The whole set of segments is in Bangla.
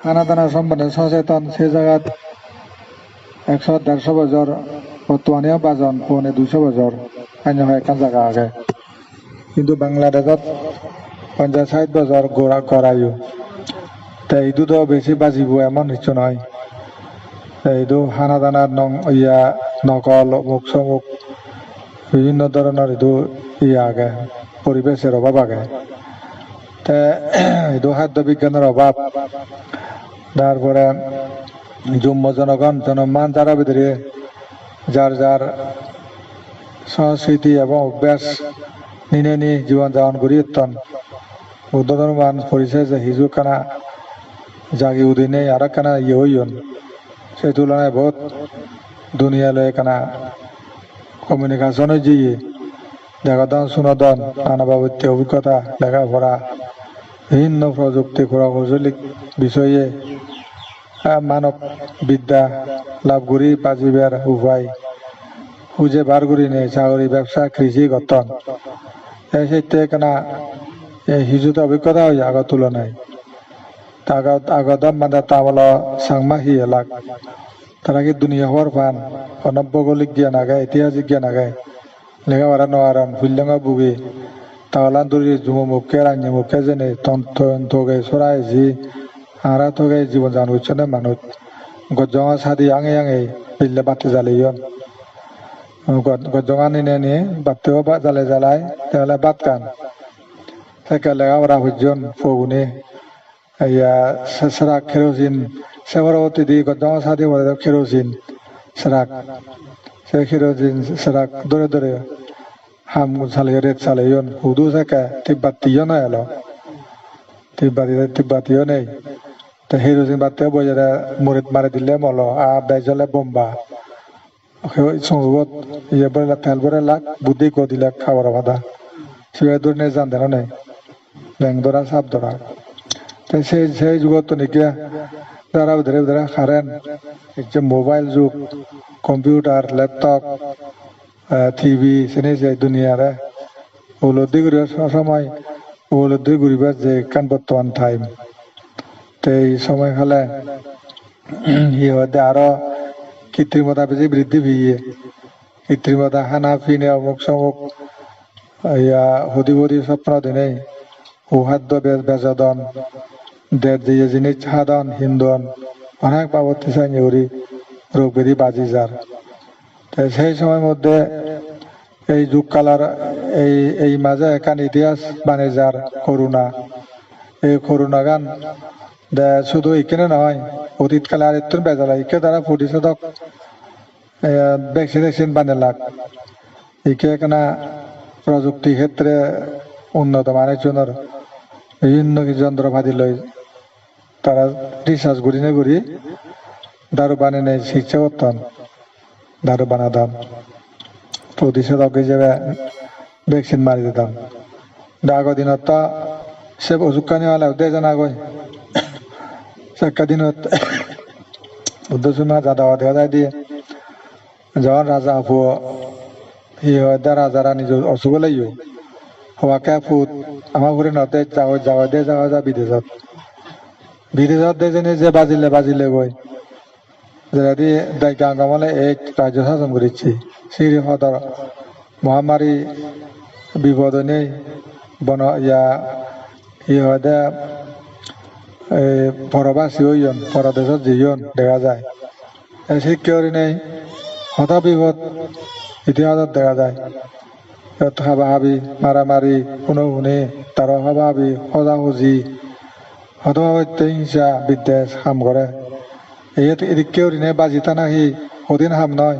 খানা দানা সম্বন্ধে সচেতন সে জায়গাত 100-150 বছর বর্তমানেও বাজন 200 বছর অন্য একখান জায়গা আগে কিন্তু বাংলাদেশত 50-60 বছর গোড়া করাইও তাই এইটো তো বেশি বাজিব এমন কিছু নয় এইটো খানা দানার নকল অমুক চমুক বিভিন্ন ধরনের আগে পরিবেশের অভাব আগে এইটো খাদ্য বিজ্ঞানের অভাব তারপরে যুম্ম জনমান যারা ভিতরে যার যার সংস্কৃতি এবং অভ্যাস নিনে জীবন যাপন করি বুদ্ধ ধর্মান পরিচয় যে হিজু কানা জাগি উদিনে আর কানা হইন সেই তুলনায় বহুত দুনিয়ালয় কানা কমিউনিকেশন হয়ে দেখাদন শুনদন নানা বাবত্যে অভিজ্ঞতা লেখাপড়া বিভিন্ন প্রযুক্তি প্রকৌশলিক বিষয়ে মানব বিদ্যা লাভ করি বাজিবার উপায় খুঁজে বার করি নেই চাকরি ব্যবসা কৃষি গঠন সেইতে কেনা হিজুত অভিজ্ঞতা হয়ে আগত তুলনায় আগত মানে তামল সাংমা হি এলাক তারা কি দুনিয়া হওয়ার পান অনব্যগলিক জ্ঞান আগে ঐতিহাসিক জ্ঞান আগে লেখাপড়া নোয়ারান হুল্যঙ্গা বুগে তাওলান দূরি যুম মুখে রাঞ্জি মুখে যেনে থগে সরাই জি আরা থগে জীবন জান হচ্ছে না মানুষ গজ্জঙা সাদি আঙে বিল্লে বাতি জ্বালিয়ন গজ্জঙা নিয়ে বাতিও জ্বালাই তাহলে বাত কান থেকে লেখাপড়া হুজন ফগুনে সেরাক কেরোসিন সেবরবতী দি গজ্জঙা সাদি বলে কেরোসিন সেরাক সে কেরোসিন সেরাক ধরে হাম চালিয়ে রেত চালিয়ন হুদু থেকে তিব্বাতিও নয় এলো তিব্বাতিও নেই তো কেরোসিন বাতিও বজারে মুড়িত মারি দিলে মল বেজলে বোম্বা সম্ভবত বলে তেল ভরে লাখ বুদ্ধি কো দিলে খাবার বাধা সে দূর নেই জানতে নেই ব্যাংক ধরা সাপ ধরা তো সেই যুগত নাকি যারা ধরে খারেন যে মোবাইল যুগ কম্পিউটার ল্যাপটপ টিভি শুনেছে দুনিয়ারে উপলব্ধি করি সময় উপলব্ধি করিবার যে কান বর্তমান টাইম তো এই সময় খালে আরো কৃত্রিমতা বেশি বৃদ্ধি পেয়ে কৃত্রিমতা খানা পিনে অমুক সমুক হদি স্বপ্ন দিনে সুখাদ্য বেজদন দেড় দিয়ে জিনিস সাধন হিন্দন অনেক বাবতি চাইনি করি রোগ ব্যাধি বাজি যার সেই সময়ের মধ্যে এই যুগকালার এই মাঝে একান ইতিহাস বানে যার করোনা এই করোনা গান শুধু এখানে নয় অতীতকালে আর একটু বেজালা একে দ্বারা প্রতিষেধক ভ্যাকসিনেশন বানে লাগ একে এখানে প্রযুক্তি ক্ষেত্রে উন্নত মানের জন্য বিভিন্ন যন্ত্রপাতি লই তারা রিসার্চ করি দারু বানে নেই শিক্ষা করতাম দারু বানাতাম প্রতিষেধক হিসেবে ভ্যাকসিন মারি দিতাম আগৰ দিনত সে অজুকানি হলে উদয় জানা গই একটা দিনত উদ্দেশ্যমা যাদা দেখা যায় দিয়ে যখন রাজা আপু রাজা রানী অসুখ লাইও হওয়াকে ফুট আমার ঘুরে নতে যাওয়া বিদেশত যে বাজিলে গই যদি গাঙ্গামলে এই রাজ্য শাসন করেছি শ্রী সদর মহামারী বিপদ নেই বন পরবাসী হইন পরদেশত যিন দেখা যায় শিক্ষারি নেই হতা বিপদ ইতিহাসত দেখা যায় হাবাহাবি মারামারি কোনো শুনে তার হাবাহাবি সজাসুজি হতভাবত্য হিংসা বিদ্বেষ কাম করে এদিকেও বাজিতা নাহি সদিন হাম নয়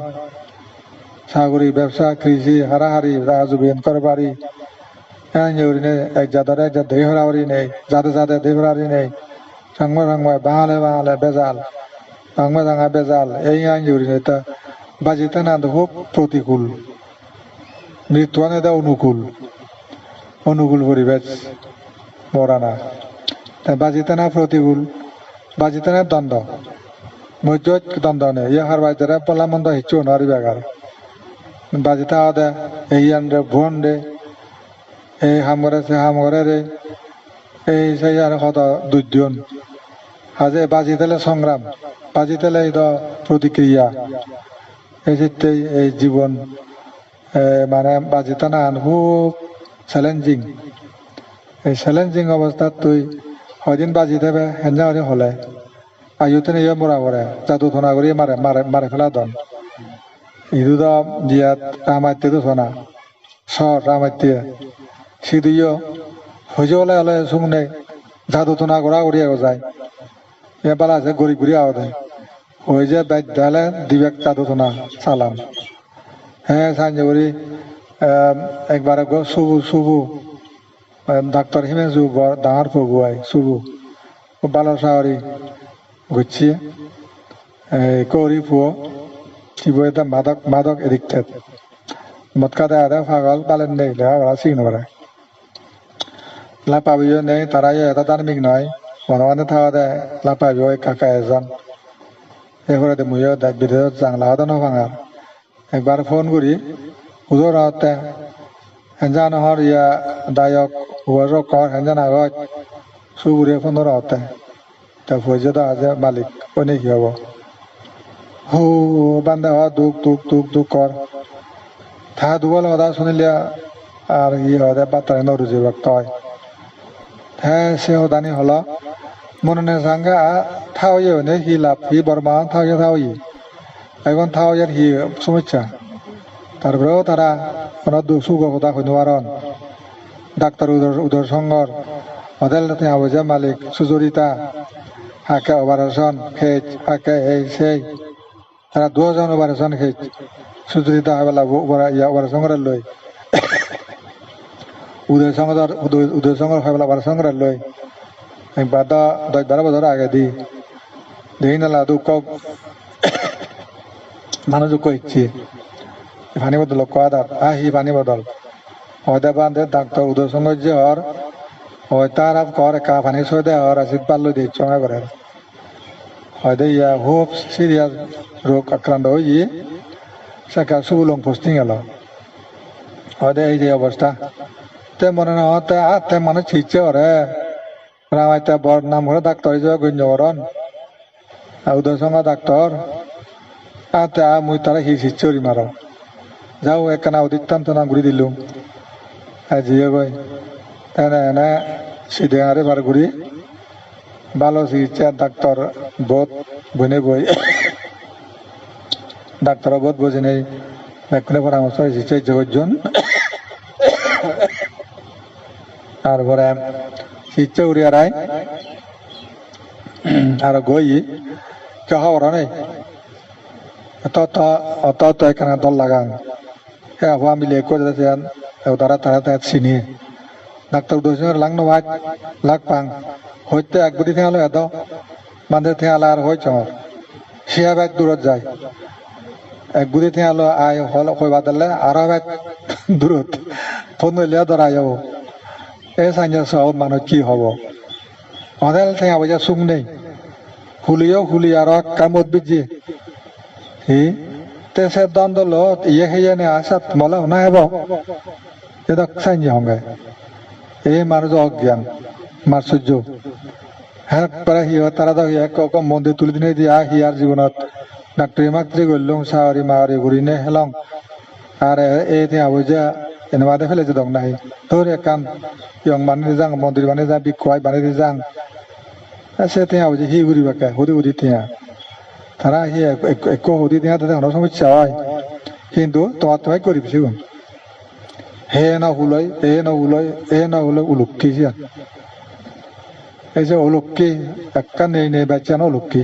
চাকরি ব্যবসা কৃষি হারাহারি রাজুবিন করবারি এক জাতের দেহ হরাবারি নেই যাতে দেহ হরারি নেই সাংমা বাঙালে বেজাল ভাঙা বেজাল এই আইনজুরি নেই তা বাজিতা না খুব প্রতিকূল মৃত্যুয়ানে দেয় অনুকূল পরিবেশ মরানা বাজিতা না প্রতিকূল বাজিতা না দ্বন্দ্ব মধ্য দ্বন্দ্ব নেই হার বাজারে পলা মন্দ হিচ্ছু নারি বেগার বাজিতা দে এই আনরে ভুয়ন দে এই হামরে রে এই সেই আর কত দুর্জন আজ বাজি তেলে সংগ্রাম বাজি তেলে প্রতিক্রিয়া এই যে এই জীবন মানে বাজি টানা খুব চ্যালেঞ্জিং এই চ্যালেঞ্জিং অবস্থাত তুই হয়দিন বাজি দেবে হেঞ্জা হলে আয়ুতে নিয়ে মরা পড়ে জাদু থনা করি মারে মারে মারে ফেলা দন ইদু তো জিয়াত রামাইতে তো শোনা সর রামাইতে সিদিও হইজে হলে হলে শুনে জাদু থনা করা করিয়া যায় এবার আছে গড়ি ঘুরি আওয়া দেয় ওই যে বাধ্য হলে দিবেক জাদু থনা চালাম হ্যাঁ সাঞ্জে করি একবার শুভু শুভু ডাক্তার হিমেশু ডাঙর ফগুয়াই শুভু বালো সাহরি ঘুরছি কৌরি ফুয়ো শিব এটা মাদক মাদক এডিক্টেড মটকা দেয় দেয় পাগল পালেন নেই লেখা করা শিখন করে লাপাবিও নেই তারাই এটা ধার্মিক নয় মনে থাকা দেয় লাপাবিও কাকা এজন এরপরে মুইও দেখ বিদেশ জাংলা হতো না ভাঙার একবার ফোন করি হুজুর হতে হেঞ্জা নহর ইয়া দায়ক হুয়ার কর হেঞ্জা নাগত সুগুরে ফোন হতে তা ফৌজে তো আছে মালিক ওনে কি হব হু বান্ধে হওয়া দুঃখ দুঃখ দুঃখ দুঃখ কর থা দুবল হদা শুনিলিয়া আর ই হদে বাতারে নরুজি ভক্ত হয় হ্যাঁ সে হদানি হল মনে সাঙ্গা থাও ইয়ে হি লাভ হি বর্মা থাও ইয়ে থাও ই এখন থাও ইয়ার হি সমস্যা তারপরেও তারা ওনার সুখ হতা হইতে পারন ডাক্তার উদর সঙ্গর হোটেল আবজা মালিক সুচরিতা হাকে অপারেশন খেজ হাকে এই সেই তারা 2জন অপারেশন খেজ সুচরিতা হবেলা অপারেশন করে লই উদয় সঙ্গর হবেলা অপারেশন করে লই একবার 10-12 বছর আগে দেখি নালা দুঃখ মানুষ কইছি পানি বদল কোয়াদার আহি পানি বদল হয়তো বান্ধে ডাক্তার উদয় সঙ্গর যে হর হয়তো আর কর কা পানি সয় দেয় হর আসিদ পারলো দিয়ে চঙা করে হয়তো ইয়া খুব সিরিয়াস রোগ আক্রান্ত হয়ে সেকা সুবুলং পোস্টিং গেল হয়তো এই যে অবস্থা তে মনে না হতে তে মানুষ ছিটছে ওরে রামাইতে বর নাম করে ডাক্তার হিসেবে গণ্য করেন উদয় সঙ্গ ডাক্তার আতে মুই তারা হি ছিটছে ওরি মারো যাও একখানা অধিত্যান্ত না ঘুরি দিলুম জিয়ে গই এনে এনে সিধে আরে বার ঘুরি ভালো চিকিৎসা ডাক্তার বোধ বনে বই ডাক্তার বোধ বোঝে নেই এক্ষুনি পরামর্শ চিকিৎসা জগৎজন তারপরে চিকিৎসা উড়িয়া রায় আর গই কেহ ওরা নেই অত এখানে দল লাগান হ্যাঁ হওয়া মিলে করে তারা তারা চিনিয়ে ডাক্তার উদয় লাংনো ভাগ লাগ পাং হইতে এক বুদ্ধি থেঁয়ালো এত মাঝে থেঁয়ালা আর হই চর শিয়া ব্যাগ দূরত যায় এক বুদ্ধি থেঁয়ালো আয় হল কইবা দিলে আরো ব্যাগ দূরত ফোন লিয়া ধরা যাব এই সাইন সব মানুষ কি হব হদেল থেঁয়া বজা সুখ নেই হুলিও হুলি আর কামত বিজি হি তে সে দ্বন্দ্ব ইয়ে খেয়ে নে আসাত মলা না হব এটা সাইন হঙ্গে এই মানুষ অজ্ঞান মার্চর্য হ্যাঁ পরে তারা তো মন্দির তুলি দিনে দিয়া হিয়ার জীবনত ডাক্তারি মাত্রি গল্লুম সাহরি মাহরি ঘুরি নে হেলং আর এই আবজা এনেবাদে ফেলে যে দং নাই তোর একান ইয়ং বানিয়ে যাং মন্দির বানিয়ে যাং বিক্ষয় বানিয়ে যাং সে আবজা হি ঘুরি বাকে হুদি হুদি তিয়া তারা হি এক হুদি দিয়া তাদের কোনো সমস্যা হয় কিন্তু তোমার তোমায় করিব সেগুন হে না হুলই এ না হুলই এ না হলে উলুকি এই যে অলক্ষী একটা নেই নেই বাচ্চা না অলক্ষী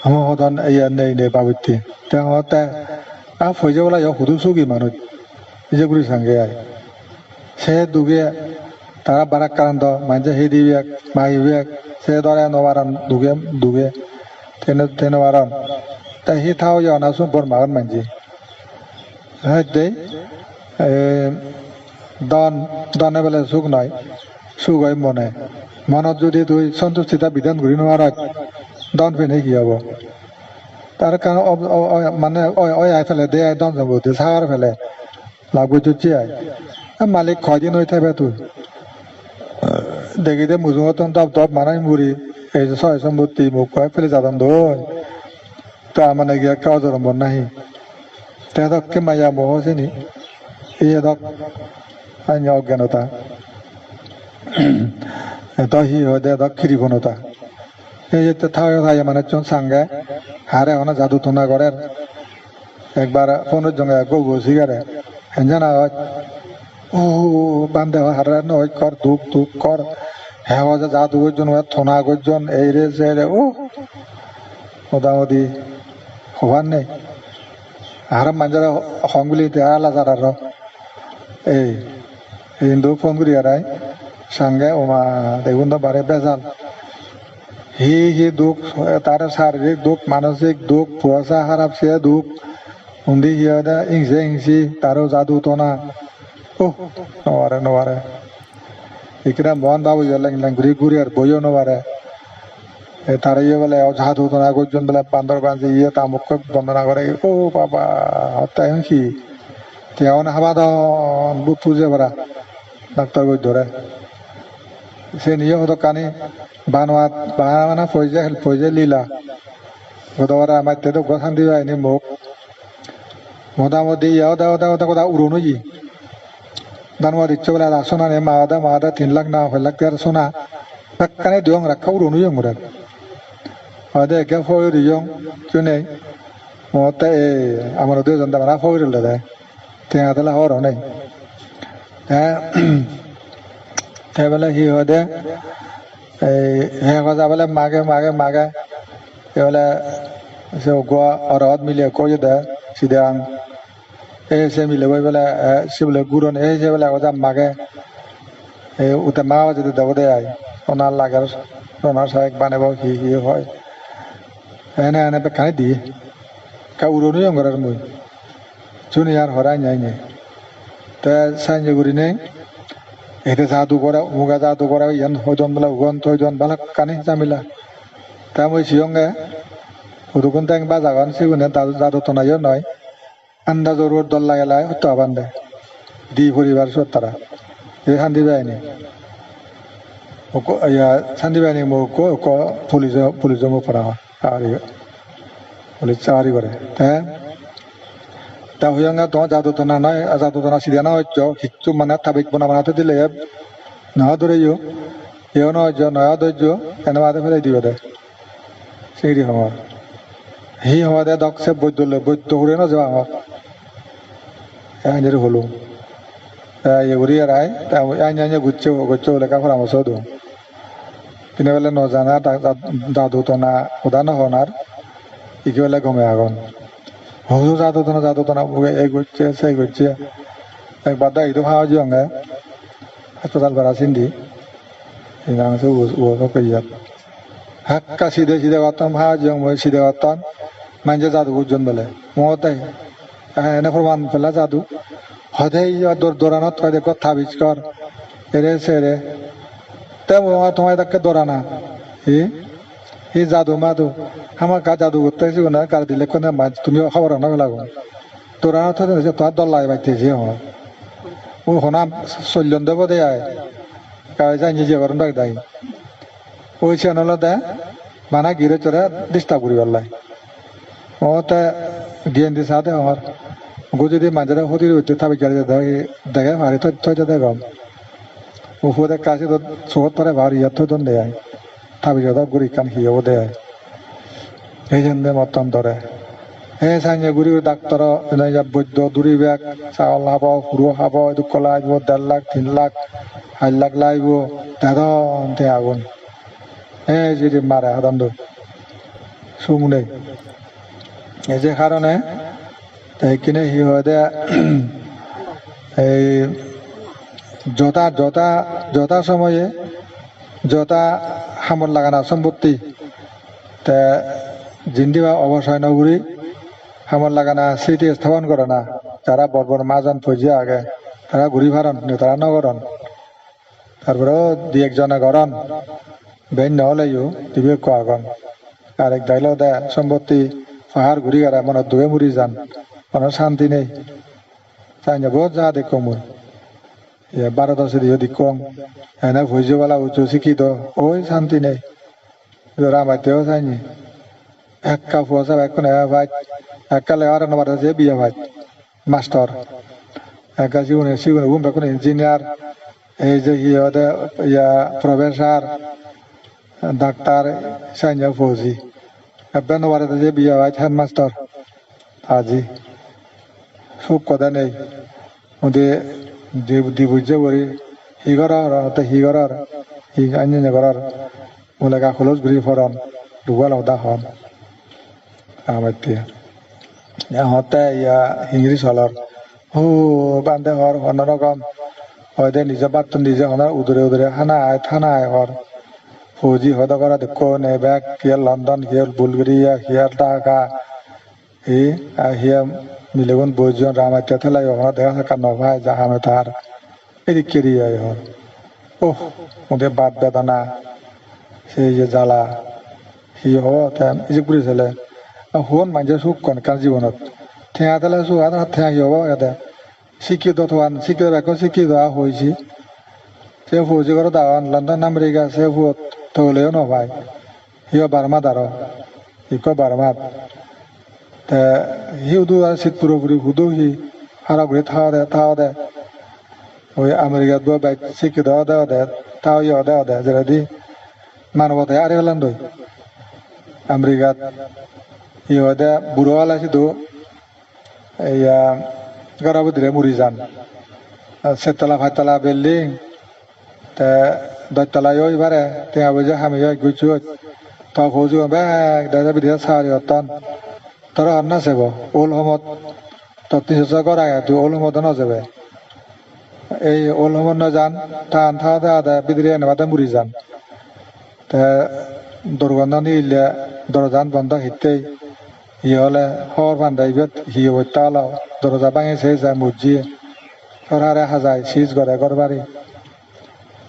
আমার সদন ইয়া নেই নেই বাবিতি তেতে ফৈজে বলা ইয়া সুধু চুকি মানুষ এই যে ঘুরি সাঙ্গে আয় সে দুগে তারা বারাক কারণ মানুষে সেই দিবেক মাহিবেক সে ধরে নবারণ দুগে দুগে তেনে বারণ তাই সি থাও ইয়া নাচুন বর মাগন মানজি হ্যাঁ দেই দনে বেলে সুখ নয় সুখ হয় মনে মনত যদি তুই সন্তুষ্টিতা বিধান ঘূৰি নোৱাৰ দন ফেনে কি হব তার কারণ মানে আই ফেলে দে আই দন যাব সাগার ফেলে লাগবে চুচি আই মালিক কয়দিন হয়ে থাকবে তুই দেখি দে মুজুমতন দপ দপ মানাই মুড়ি এই যে ছয় সম্পত্তি মুখ কয় ফেলে যাতাম দই তা মানে গিয়া কাজ রম্বর নাহি তেদককে মায়া মোহ চিনি এই এদক আইন অজ্ঞানতা এটা হি হয় দে দক খিরিফনতা এই যে থাকা থাকে মানে চন সাঙ্গে হারে হনা জাদু তোনা করে একবার ফোনের জঙ্গে গো সিগারে হেঞ্জানা হয় ও বান্ধে হারে নয় কর দুঃখ দুঃখ কর হ্যাঁ যে জাদু করজন থোনা করজন এই রে সে রে ও মোটামুটি হবার নেই হারাম মানুষেরা হংগুলি আলা যারা এই হিন্দু ফোন করি আর সঙ্গে ওমা দেখুন তো বারে বেজাল হি দুঃখ তার শারীরিক দুঃখ মানসিক দুঃখ ফুয়াশা খারাপ সে দুঃখ উন্দি হিয়া ইংসে ইংসি তারও জাদু তো না ও নবারে নবারে ইকরা মন বাবু লেং ঘুরি ঘুরি আর বইও নবারে তার ইয়ে বলে জাদু তো না করজন বলে বান্দর বাঞ্জি ইয়ে তামুক বন্দনা করে ও বাবা হত্যা কি তেমন হাবা দন বুট পুজে ভরা ডাক্তার বই ধরে সে নিয়ে হতো কানি বানোয়াত বানা ফৈজে লীলা গতবার আমার তো গোসান দিবা এনে মুখ মোটামুটি ইয়াও দাও দাও দাও কথা উড়ো নই দানোয়ার ইচ্ছে বলে আসনা নে মাদা 3 লাখ না 6 লাখ টাকার সোনা কানে দিয়ং রাখা উড়ো নই মুরাদ আদে কে ফয় রিয়ং চুনে মতে আমার দুই জন দানা ফয় রিলে দে তেয়া দলা হর নাই তাই বলে কি হয় দে হে কথা বলে মাগে বলে সে গোয়া অরহত মিলে কই দে সিধে আং সে মিলে বই বলে সে বলে গুরন সে বলে কথা মাগে উতে মা যদি দেব দে আই ওনার লাগার ওনার সাহেব বানাবো কি হয় এনে এনে কানে দিয়ে কা উড়োনি অঙ্গরার মই চুনি আর হরাই নাই তা সাইনে গুরি নেই এটা জাদু করা মুগা জাদু করা ইয়ান হইদন বলে উগন তৈদন বালা কানি জামিলা তা মই সিয়ঙ্গে উদুগুন তাং বা জাগান সিগুনে জাদু তো নাইও নয় আন্দাজর দল লাগালাই হতো আবান্দে দি পরিবার সত্তারা এই শান্তি বাহিনী শান্তি বাহিনী মোক পুলিশ মোক পড়া হয় পুলিশ চাকরি করে তা হইয়াঙ্গা তোমার জাদু তো না নয় জাদু তো না সিধা না হচ্ছ হিচ্ছু মানে তাবিক বনা বানাতে দিলে না ধরেও এও নয় নয়া ধৈর্য এনে মাঝে ফেলে দিবে দে সেই আমার হি হওয়া দে দক সে বৈদ্য করে না যাওয়া আমার আইনের হলো এগুলি আর আইন ঘুরছে লেখাপড়া আমার সদ কিনে বলে নজানা দাদু তো না ওদা না হনার ইকে বলে গমে আগুন হজু জাদু তো না এই ঘুরছে সেই ঘুরছে একবার দা ইটো খাওয়া যাওয়া হাসপাতাল ভাড়া চিন্দি কইয়াত হাক্কা সিধে করতাম খাওয়া যাওয়া মই সিধে করতাম মানছে জাদু গুজন বলে মতাই এনে প্রমাণ পেলা জাদু হদে দৌড়ানত হয় দেখো থাবিজ কর এরে সেরে তোমায় তাকে দৌড়ানা হি জাদু মাদু আমার কা জাদু করতে না কার দিলে কোন তুমি খবর না লাগো দৌড়ানত তোমার দল লাই বাইতেছি আমার ও হনাম চল্যন দেব দে আয় কাজ যাই নিজে করেন ডাক দাই ওই চ্যানেল দে মানা গিরে চড়ে ডিস্টার্ব করি পারলাই ও তা ডিএন দি সাথে আমার গো যদি মানুষেরা হতির হইতে থাকি দেখে ভারি থইতে দেখম উপরে কাছে তো চোখত পরে ভারি ইয়াত থইতন দেয় থাকি যাদব গুড়ি কান হিয়াও দেয় এই জন্য মতন ধরে এই সাইনে গুড়ি ডাক্তার বৈদ্য দূরি ব্যাগ চাউল খাব ফুরু খাব এইটো কলা আহিব 1.5 লাখ 3 লাখ 4 লাখ লাগিব তেদন আগুন এই যদি মাৰে সাধাৰণতে চুমুনে এই যে কারণে এইখানে সি হয় দে এই যথা সময়ে যথা সামর লাগানা সম্পত্তি তে জিন্দিবা অবসায় নগরী সামর লাগানা স্মৃতি স্থাপন করে না যারা বর্বর মাজন ফজিয়া আগে তারা ঘুরি ফারন তারা নগরন তারপরেও দুই একজনে গরন বেন নহলেও দিবে কোয়াগন আরেক দাইলেও দে সম্পত্তি পাহাড় ঘুরি গেরা মনে দুয়ে মুড়ি যান কোনো শান্তি নেই তাই বহুত যা দেখো মই ভারত আছে যদি কম এনে ভুজবেলা উঁচু শিক্ষিত ওই শান্তি নেই রামাইতেও চাইনি একা ফুয়া এখন ভাই একা লেখার নম্বর আছে বিয়ে ভাই মাস্টার একা জীবনে জীবনে বুম এখন ইঞ্জিনিয়ার এই যে ইয়া প্রফেসর ডাক্তার চাইনি ফৌজি একবার নম্বর আছে বিয়ে ভাই হেডমাস্টার আজি সুখ কথা নেই ওদের দিবুজে বলি হিগরার হিগরার হি আইন করার বলে গাখলজ ঘুরি ফরন দুয়াল হদা হন আমাতে হতে ইয়া হিংরি চলর হো বান্ধে হর অন্যরকম হয়তো নিজে বাত নিজে হনার উদরে উদরে থানা আয় হর ফৌজি হদা করা দেখো নে ব্যাগ কিয়ার লন্ডন কিয়ার বুলগেরিয়া কিয়ার ঢাকা হিয়া মিলেগুন বইজন রামাইতে থেলাই হর দেখা থাকা নভাই জাহামে তার এদিক কেরি আয় হর ওহ ওদের বাদ বেদনা সেই যে জ্বালা সি হন এই যে পুরি ছেলে হন মানুষের সুখ কনকার জীবনত ঠেঙা তেলে সুখ আর ঠেঙা কি হব ইয়াতে শিক্ষিত থান শিক্ষিত এখন শিক্ষিত হয়েছি সে ফৌজি করে দাওয়ান লন্ডন আমেরিকা সে ফুট থলেও নভাই সিও বারমাত আর ইক বারমাত সিউদু আর শীত পুরোপুরি হুদু সি হারা ঘুরে থাওয়া দে ওই আমেরিকাত বাইক শিক্ষিত দেওয়া দে তাও ইয়ে দেওয়া দে যেটা দি মানবতায় আরে হলাম দই আমেরিকাত ইয়ে দে বুড়ো আলাইছি তো ইয়া গরাবদিরে মুড়ি যান সেতলা ফাইতলা বিল্ডিং তে দতলা ইয়ে বারে তে আবজে হামি গুছু তা ফৌজু ব্যাগ দাদা বিদিয়া সারি হতন তোরা হন না সেব ওল হমত তত্তি সচা করা তুই ওল হমত না যাবে এই ওল হমত না যান টান থা দে বিদিরে নেবাতে মুড়ি যান দুর্গন্ধ নিলে দরজান বন্ধ হিতেই ই হলে হর বান্ধাইবেত হি হইতালাও দরজা ভাঙে সেই যায় মসজিয়ে সরারে হাজায় সিজ করে গরবারি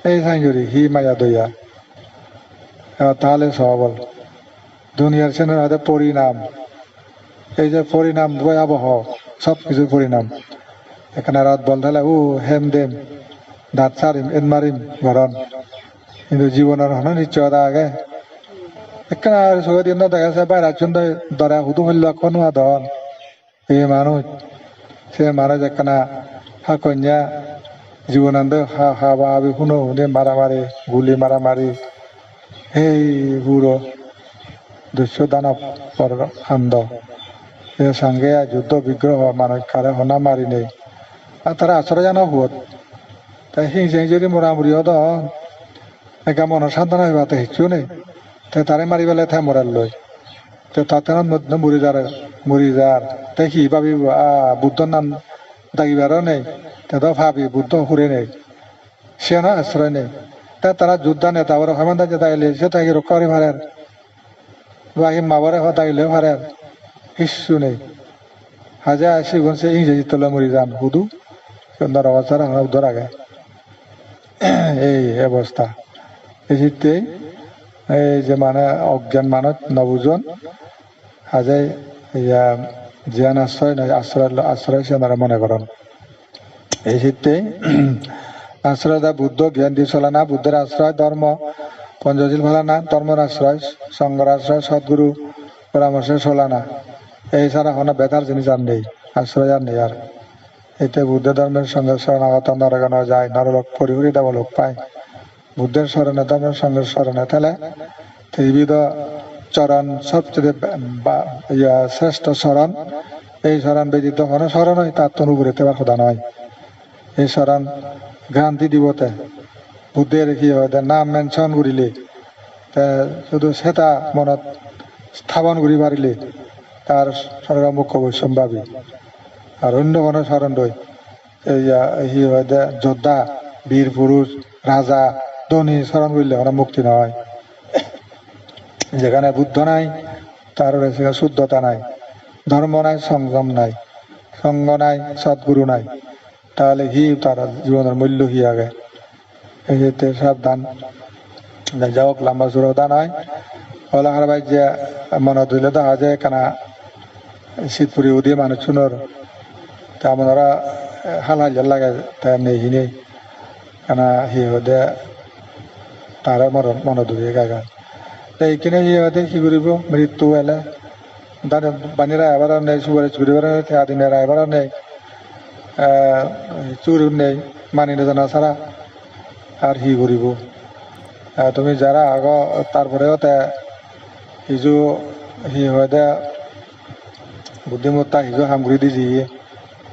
এই সাইজুরি হি মায়া দইয়া তাহলে সবল দুনিয়ার সেনের হয়তো পরিণাম এই যে পরিণাম ভয়াবহ সব কিছুর পরিণাম এখানে রাত বলতে ও হেম দেম দাঁত সারিম এন মারিম গরম কিন্তু জীবনের হন নিশ্চয়তা আগে এখানে আর সবাই দিন দেখা যাচ্ছে বাইরে ধরা হুদু হইল এখন ধন এই মানুষ সে মানুষ একখানা হাকন্যা জীবনান্দ হাবা হাবি শুনো শুনে মারামারি গুলি মারামারি এই বুড়ো দস্য দানব খান্দ এ সঙ্গে যুদ্ধ বিগ্রহ মানুষ কারে হনা মারি নেই আর তারা আশ্রয় জানা হুত তাই হিংসে যদি মোরামুরি হত একা মনের সান্ত্বন হইবাতে হিচু নেই তারে মারি পেলাই থাই মরাল লই তাতে মধ্যে মরি যার তাই সি ভাবি বুদ্ধর নাম দাগিবারও নেই তো ভাবি বুদ্ধ সুরে নেই সে না আশ্রয় নেই তারা যোদ্ধা নেতা ওরা হেমন্ত যে তাইলে সে তাকে রক্ষা করে পারে বা মাবারে তাইলেও পারে কিচ্ছু নেই হাজে আসি বলছে ইংরেজি তোলা মরি যান হুদু সুন্দর অবস্থা উদ্ধার আগে এই অবস্থা এই এই যে মানে অজ্ঞান মানুষ নবুজন হাজে ইয়া জ্ঞান আশ্রয় নয় আশ্রয় সে মনে করেন এই শীতে আশ্রয় দা বুদ্ধ জ্ঞান দিয়ে চলা না বুদ্ধের আশ্রয় ধর্ম পঞ্চশীল ফেলা না ধর্মের আশ্রয় সঙ্গর আশ্রয় সদ্গুরু পরামর্শে চলা না এই ছাড়া কোনো বেতার জিনিস আর নেই আশ্রয় আর নেই আর এতে বুদ্ধ ধর্মের সঙ্গে শরণাগত নরগান যায় নরলোক পরিহরি দেবলোক পায় বুদ্ধের স্মরণে ধর্মের সঙ্গে স্মরণে তাহলে ত্রিবিধ চরণ সবচেয়ে শ্রেষ্ঠ স্মরণ এই স্মরণ ব্যতীত কোনো স্মরণ হয় তার তনু ঘুরেতে পার কথা নয় এই স্মরণ ভ্রান্তি দিবতে বুদ্ধের কি হয় নাম মেনশন করিলে শুধু সেটা মনত স্থাপন করি পারিলে তার স্বর্গ মুখ্য বৈষম্ভাবী আর অন্য কোনো স্মরণ রই এই হয় যোদ্ধা বীর পুরুষ রাজা ধনী স্মরণ করলে কোনো মুক্তি নয় যেখানে বুদ্ধ নাই তার সেখানে শুদ্ধতা নাই ধর্ম নাই সংযম নাই সঙ্গ নাই সদ্গুরু নাই তাহলে তার জীবনের মূল্য আগে এই যে সাবধান যাওক লম্বা সুরতা নয় হলাহার ভাই যে মনে দিলে দেখা যায় কেনা শীতপুরি উদিয়ে মানুষ শুনোর তা ওরা হাল লাগে তা নেই কেনা সিহঁতে তাৰে মনত ধুয়ে গায় এইখিনি সিহঁতে কি কৰিব মৃত্যু এলে তাত বানিরা এবার নেই সুপারি চুরি করে থেয়া দিনের এবার নেই চুরি নেই মানি না জানা ছাড়া আর হি করিব তুমি যারা আগ তারপরেও সিজু হি হয় দে বুদ্ধিমত্তা সিজু সামগ্ৰী দি যিয়ে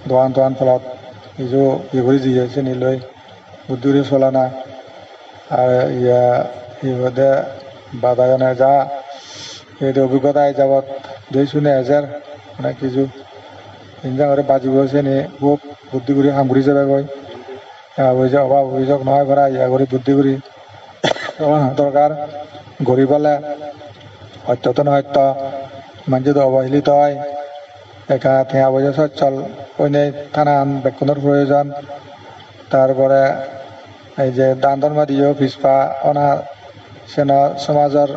দোৱান ফলত সিজু ই কৰি যিয়ে চিনি লৈ বুদ্ধি কৰি চলা না আর ইয়া হি হয় দে বাদায়নে যা এই অভিজ্ঞতায় যাবত 2,000 মানে কিছু হিংসা করে বাজি বসে নিয়ে খুব বুদ্ধি করে সামগ্ৰী যাবে গৈ অভিযোগ নহয় করা ইয়া করে বুদ্ধি করি দরকার গড়ি পেলে সত্যত সত্য মানুষ অবহেলিত হয় একা ঠেঙা বজে সচ্ছল অন্য থানা বেক্ষণের প্রয়োজন তারপরে এই যে দান ধর্ম দিয়েও পিছপা অনা সেন সমাজের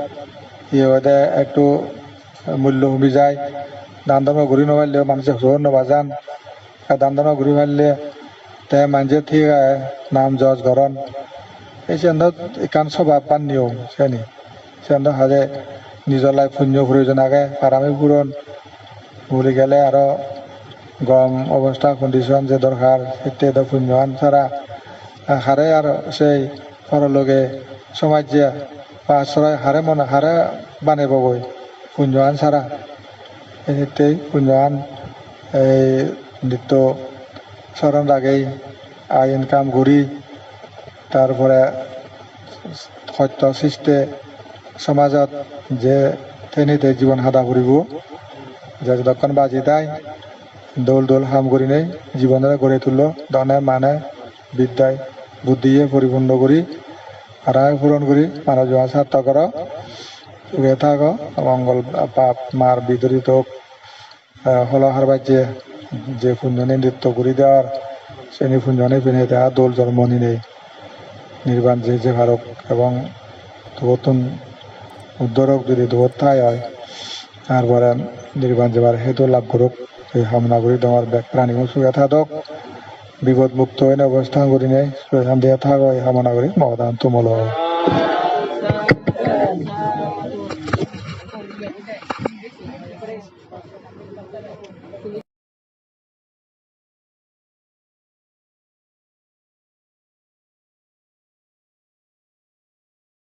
ইয়ে একটু মূল্য কমি যায় দান ধর্ম ঘুরি নপারলেও মানুষের জোর নবাজান দান ধর্ম ঘুরি পারলে তে মানুষে ঠিক নাম জজ গরণ এই সেন্দ একান স্বভাব বা নিয়ম সেন্দ হাজে নিজৰ লাই পুণ্য প্রয়োজন আগে আরামে পূরণ বলে গেলে আরো গম অবস্থা কন্ডিশন যে দরকার সেটা পুণ্যবান ছাড়া হারে আর সেই পরলোকে সমাজ যে বা আশ্রয় হারে বানাব গই পুণ্যবান ছাড়া এতেই পুণ্যবান এই নিত্য স্মরণ রাখেই আয় ইনকাম করি তারপরে সত্য সৃষ্টি সমাজত যে তেনিতে জীবন হাদা করিব যে যতক্ষণ বাজি দেয় দোল হাম করি নেই জীবনের গড়ে তুলল দনে মানে বিদ্যায় বুদ্ধিয়ে পরিপূর্ণ করি আরামে পূরণ করি মানুষ জীবন সার্থক কর সুখে থাক মঙ্গল বাপ মার বিতরিত হলহার বাজ্যে যে পুঞ্জনে নৃত্য করি দেওয়ার শ্রেণী পুঞ্জনে পেনে দেওয়া দোল জন্মনি নেই নির্বাণ যে ভারক এবং নতুন উদ্ধরক যদি দোত্থায় হয় তারপরে নির্বাণ যাবার হেতু লাভ করুক এই কামনা করি তোমার প্রাণী সুখে থাকক বিপদ মুক্ত হয়ে অবস্থান করি নেই শান্তি থাকো এই কামনা করি মহদান তুমল